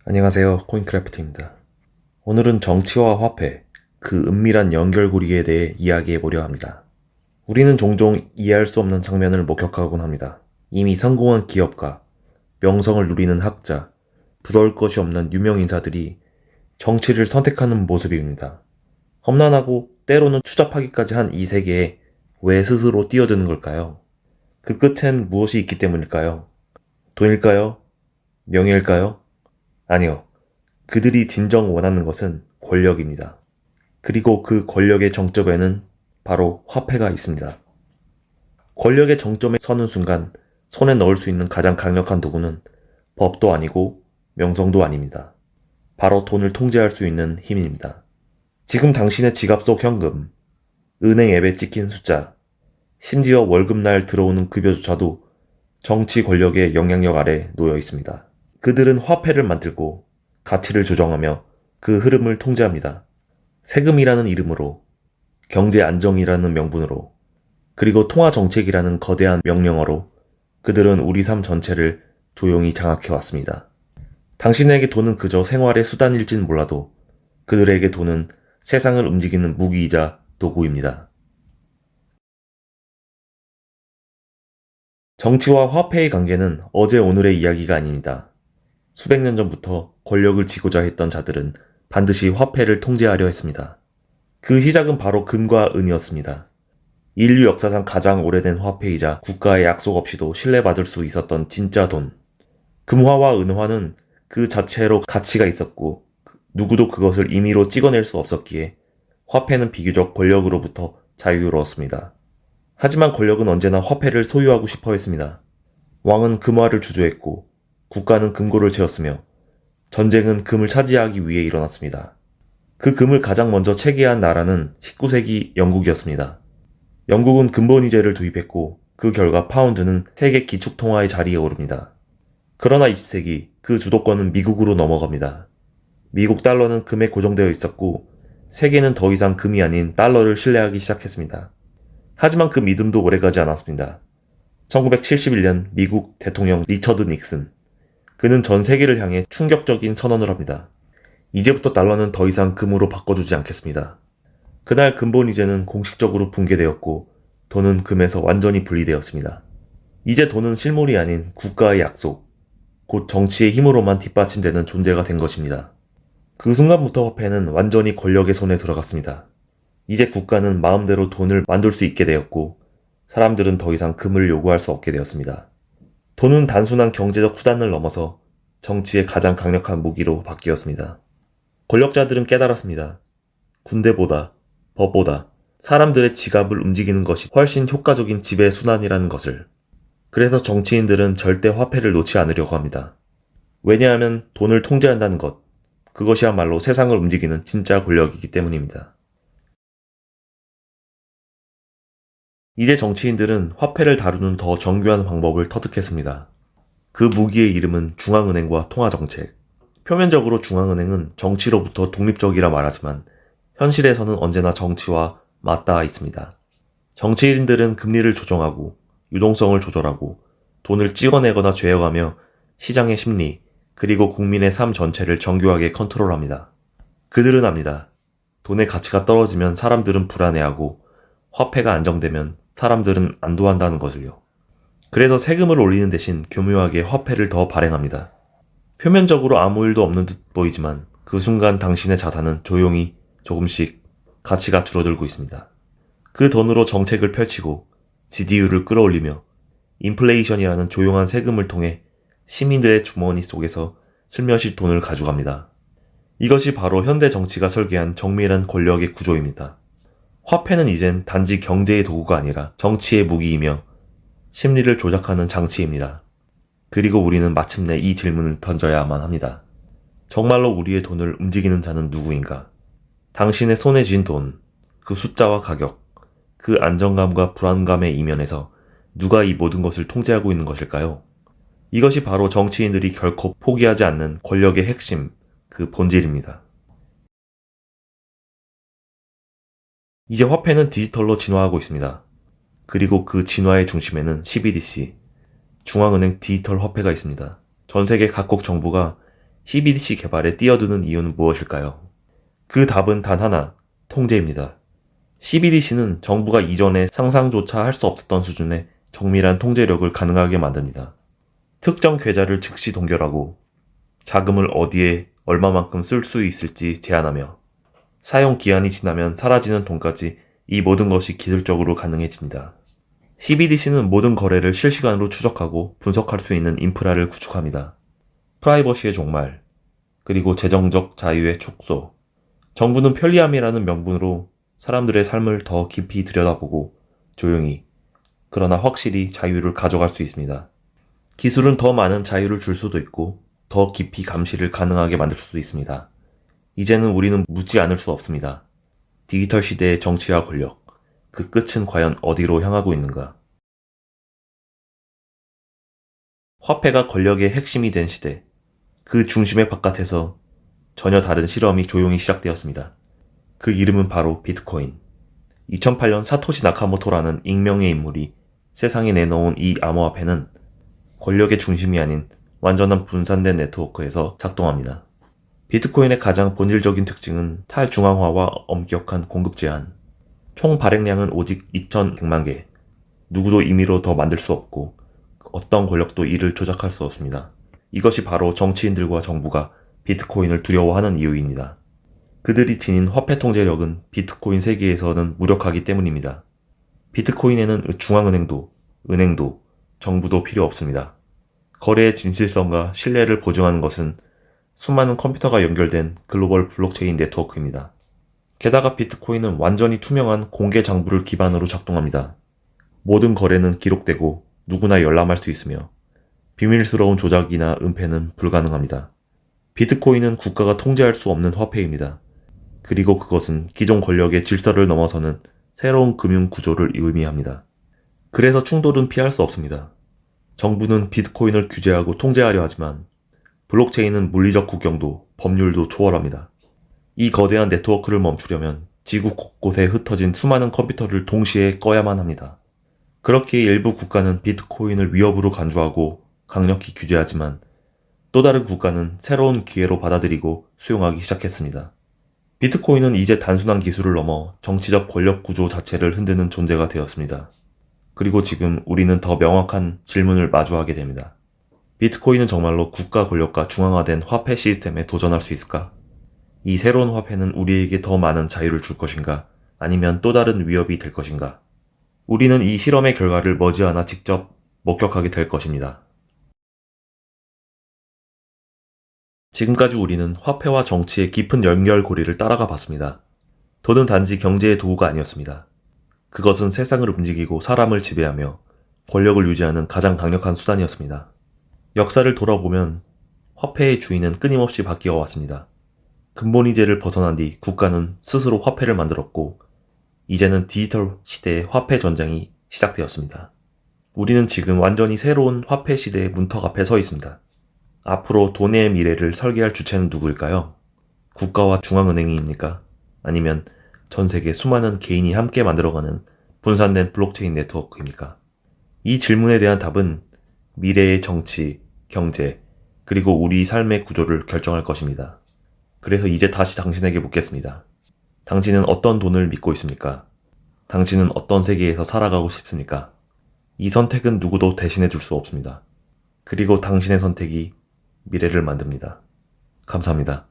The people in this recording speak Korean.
안녕하세요. 코인크래프트입니다. 오늘은 정치와 화폐, 그 은밀한 연결고리에 대해 이야기해 보려 합니다. 우리는 종종 이해할 수 없는 장면을 목격하곤 합니다. 이미 성공한 기업가, 명성을 누리는 학자, 부러울 것이 없는 유명 인사들이 정치를 선택하는 모습입니다. 험난하고 때로는 추잡하기까지 한 이 세계에 왜 스스로 뛰어드는 걸까요? 그 끝엔 무엇이 있기 때문일까요? 돈일까요? 명예일까요? 아니요. 그들이 진정 원하는 것은 권력입니다. 그리고 그 권력의 정점에는 바로 화폐가 있습니다. 권력의 정점에 서는 순간 손에 넣을 수 있는 가장 강력한 도구는 법도 아니고 명성도 아닙니다. 바로 돈을 통제할 수 있는 힘입니다. 지금 당신의 지갑 속 현금, 은행 앱에 찍힌 숫자, 심지어 월급날 들어오는 급여조차도 정치 권력의 영향력 아래 놓여 있습니다. 그들은 화폐를 만들고 가치를 조정하며 그 흐름을 통제합니다. 세금이라는 이름으로, 경제 안정이라는 명분으로, 그리고 통화 정책이라는 거대한 명령어로 그들은 우리 삶 전체를 조용히 장악해 왔습니다. 당신에게 돈은 그저 생활의 수단일진 몰라도 그들에게 돈은 세상을 움직이는 무기이자 도구입니다. 정치와 화폐의 관계는 어제 오늘의 이야기가 아닙니다. 수백 년 전부터 권력을 쥐고자 했던 자들은 반드시 화폐를 통제하려 했습니다. 그 시작은 바로 금과 은이었습니다. 인류 역사상 가장 오래된 화폐이자 국가의 약속 없이도 신뢰받을 수 있었던 진짜 돈. 금화와 은화는 그 자체로 가치가 있었고 누구도 그것을 임의로 찍어낼 수 없었기에 화폐는 비교적 권력으로부터 자유로웠습니다. 하지만 권력은 언제나 화폐를 소유하고 싶어 했습니다. 왕은 금화를 주조했고 국가는 금고를 채웠으며 전쟁은 금을 차지하기 위해 일어났습니다. 그 금을 가장 먼저 체계한 나라는 19세기 영국이었습니다. 영국은 근본위제를 도입했고 그 결과 파운드는 세계 기축통화의 자리에 오릅니다. 그러나 20세기 그 주도권은 미국으로 넘어갑니다. 미국 달러는 금에 고정되어 있었고 세계는 더 이상 금이 아닌 달러를 신뢰하기 시작했습니다. 하지만 그 믿음도 오래가지 않았습니다. 1971년 미국 대통령 리처드 닉슨. 그는 전 세계를 향해 충격적인 선언을 합니다. 이제부터 달러는 더 이상 금으로 바꿔주지 않겠습니다. 그날 근본위제는 공식적으로 붕괴되었고 돈은 금에서 완전히 분리되었습니다. 이제 돈은 실물이 아닌 국가의 약속, 곧 정치의 힘으로만 뒷받침되는 존재가 된 것입니다. 그 순간부터 화폐는 완전히 권력의 손에 들어갔습니다. 이제 국가는 마음대로 돈을 만들 수 있게 되었고 사람들은 더 이상 금을 요구할 수 없게 되었습니다. 돈은 단순한 경제적 수단을 넘어서 정치의 가장 강력한 무기로 바뀌었습니다. 권력자들은 깨달았습니다. 군대보다, 법보다 사람들의 지갑을 움직이는 것이 훨씬 효과적인 지배 순환이라는 것을. 그래서 정치인들은 절대 화폐를 놓지 않으려고 합니다. 왜냐하면 돈을 통제한다는 것, 그것이야말로 세상을 움직이는 진짜 권력이기 때문입니다. 이제 정치인들은 화폐를 다루는 더 정교한 방법을 터득했습니다. 그 무기의 이름은 중앙은행과 통화정책. 표면적으로 중앙은행은 정치로부터 독립적이라 말하지만 현실에서는 언제나 정치와 맞닿아 있습니다. 정치인들은 금리를 조정하고 유동성을 조절하고 돈을 찍어내거나 죄어가며 시장의 심리 그리고 국민의 삶 전체를 정교하게 컨트롤합니다. 그들은 압니다. 돈의 가치가 떨어지면 사람들은 불안해하고 화폐가 안정되면 사람들은 안도한다는 것을요. 그래서 세금을 올리는 대신 교묘하게 화폐를 더 발행합니다. 표면적으로 아무 일도 없는 듯 보이지만 그 순간 당신의 자산은 조용히 조금씩 가치가 줄어들고 있습니다. 그 돈으로 정책을 펼치고 지디율을 끌어올리며 인플레이션이라는 조용한 세금을 통해 시민들의 주머니 속에서 슬며시 돈을 가져갑니다. 이것이 바로 현대 정치가 설계한 정밀한 권력의 구조입니다. 화폐는 이젠 단지 경제의 도구가 아니라 정치의 무기이며 심리를 조작하는 장치입니다. 그리고 우리는 마침내 이 질문을 던져야만 합니다. 정말로 우리의 돈을 움직이는 자는 누구인가? 당신의 손에 쥔 돈, 그 숫자와 가격, 그 안정감과 불안감의 이면에서 누가 이 모든 것을 통제하고 있는 것일까요? 이것이 바로 정치인들이 결코 포기하지 않는 권력의 핵심, 그 본질입니다. 이제 화폐는 디지털로 진화하고 있습니다. 그리고 그 진화의 중심에는 CBDC, 중앙은행 디지털 화폐가 있습니다. 전 세계 각국 정부가 CBDC 개발에 뛰어드는 이유는 무엇일까요? 그 답은 단 하나, 통제입니다. CBDC는 정부가 이전에 상상조차 할 수 없었던 수준의 정밀한 통제력을 가능하게 만듭니다. 특정 계좌를 즉시 동결하고 자금을 어디에 얼마만큼 쓸 수 있을지 제한하며 사용 기한이 지나면 사라지는 돈까지 이 모든 것이 기술적으로 가능해집니다. CBDC는 모든 거래를 실시간으로 추적하고 분석할 수 있는 인프라를 구축합니다. 프라이버시의 종말, 그리고 재정적 자유의 축소. 정부는 편리함이라는 명분으로 사람들의 삶을 더 깊이 들여다보고 조용히, 그러나 확실히 자유를 가져갈 수 있습니다. 기술은 더 많은 자유를 줄 수도 있고 더 깊이 감시를 가능하게 만들 수도 있습니다. 이제는 우리는 묻지 않을 수 없습니다. 디지털 시대의 정치와 권력, 그 끝은 과연 어디로 향하고 있는가? 화폐가 권력의 핵심이 된 시대, 그 중심의 바깥에서 전혀 다른 실험이 조용히 시작되었습니다. 그 이름은 바로 비트코인. 2008년 사토시 나카모토라는 익명의 인물이 세상에 내놓은 이 암호화폐는 권력의 중심이 아닌 완전한 분산된 네트워크에서 작동합니다. 비트코인의 가장 본질적인 특징은 탈중앙화와 엄격한 공급 제한. 총 발행량은 오직 2100만 개. 누구도 임의로 더 만들 수 없고 어떤 권력도 이를 조작할 수 없습니다. 이것이 바로 정치인들과 정부가 비트코인을 두려워하는 이유입니다. 그들이 지닌 화폐 통제력은 비트코인 세계에서는 무력하기 때문입니다. 비트코인에는 중앙은행도, 은행도, 정부도 필요 없습니다. 거래의 진실성과 신뢰를 보증하는 것은 수많은 컴퓨터가 연결된 글로벌 블록체인 네트워크입니다. 게다가 비트코인은 완전히 투명한 공개 장부를 기반으로 작동합니다. 모든 거래는 기록되고 누구나 열람할 수 있으며 비밀스러운 조작이나 은폐는 불가능합니다. 비트코인은 국가가 통제할 수 없는 화폐입니다. 그리고 그것은 기존 권력의 질서를 넘어서는 새로운 금융 구조를 의미합니다. 그래서 충돌은 피할 수 없습니다. 정부는 비트코인을 규제하고 통제하려 하지만 블록체인은 물리적 국경도 법률도 초월합니다. 이 거대한 네트워크를 멈추려면 지구 곳곳에 흩어진 수많은 컴퓨터를 동시에 꺼야만 합니다. 그렇기에 일부 국가는 비트코인을 위협으로 간주하고 강력히 규제하지만 또 다른 국가는 새로운 기회로 받아들이고 수용하기 시작했습니다. 비트코인은 이제 단순한 기술을 넘어 정치적 권력 구조 자체를 흔드는 존재가 되었습니다. 그리고 지금 우리는 더 명확한 질문을 마주하게 됩니다. 비트코인은 정말로 국가 권력과 중앙화된 화폐 시스템에 도전할 수 있을까? 이 새로운 화폐는 우리에게 더 많은 자유를 줄 것인가? 아니면 또 다른 위협이 될 것인가? 우리는 이 실험의 결과를 머지않아 직접 목격하게 될 것입니다. 지금까지 우리는 화폐와 정치의 깊은 연결고리를 따라가 봤습니다. 돈은 단지 경제의 도구가 아니었습니다. 그것은 세상을 움직이고 사람을 지배하며 권력을 유지하는 가장 강력한 수단이었습니다. 역사를 돌아보면 화폐의 주인은 끊임없이 바뀌어 왔습니다. 근본이제를 벗어난 뒤 국가는 스스로 화폐를 만들었고 이제는 디지털 시대의 화폐 전쟁이 시작되었습니다. 우리는 지금 완전히 새로운 화폐 시대의 문턱 앞에 서 있습니다. 앞으로 돈의 미래를 설계할 주체는 누구일까요? 국가와 중앙은행입니까? 아니면 전 세계 수많은 개인이 함께 만들어가는 분산된 블록체인 네트워크입니까? 이 질문에 대한 답은 미래의 정치, 경제, 그리고 우리 삶의 구조를 결정할 것입니다. 그래서 이제 다시 당신에게 묻겠습니다. 당신은 어떤 돈을 믿고 있습니까? 당신은 어떤 세계에서 살아가고 싶습니까? 이 선택은 누구도 대신해 줄 수 없습니다. 그리고 당신의 선택이 미래를 만듭니다. 감사합니다.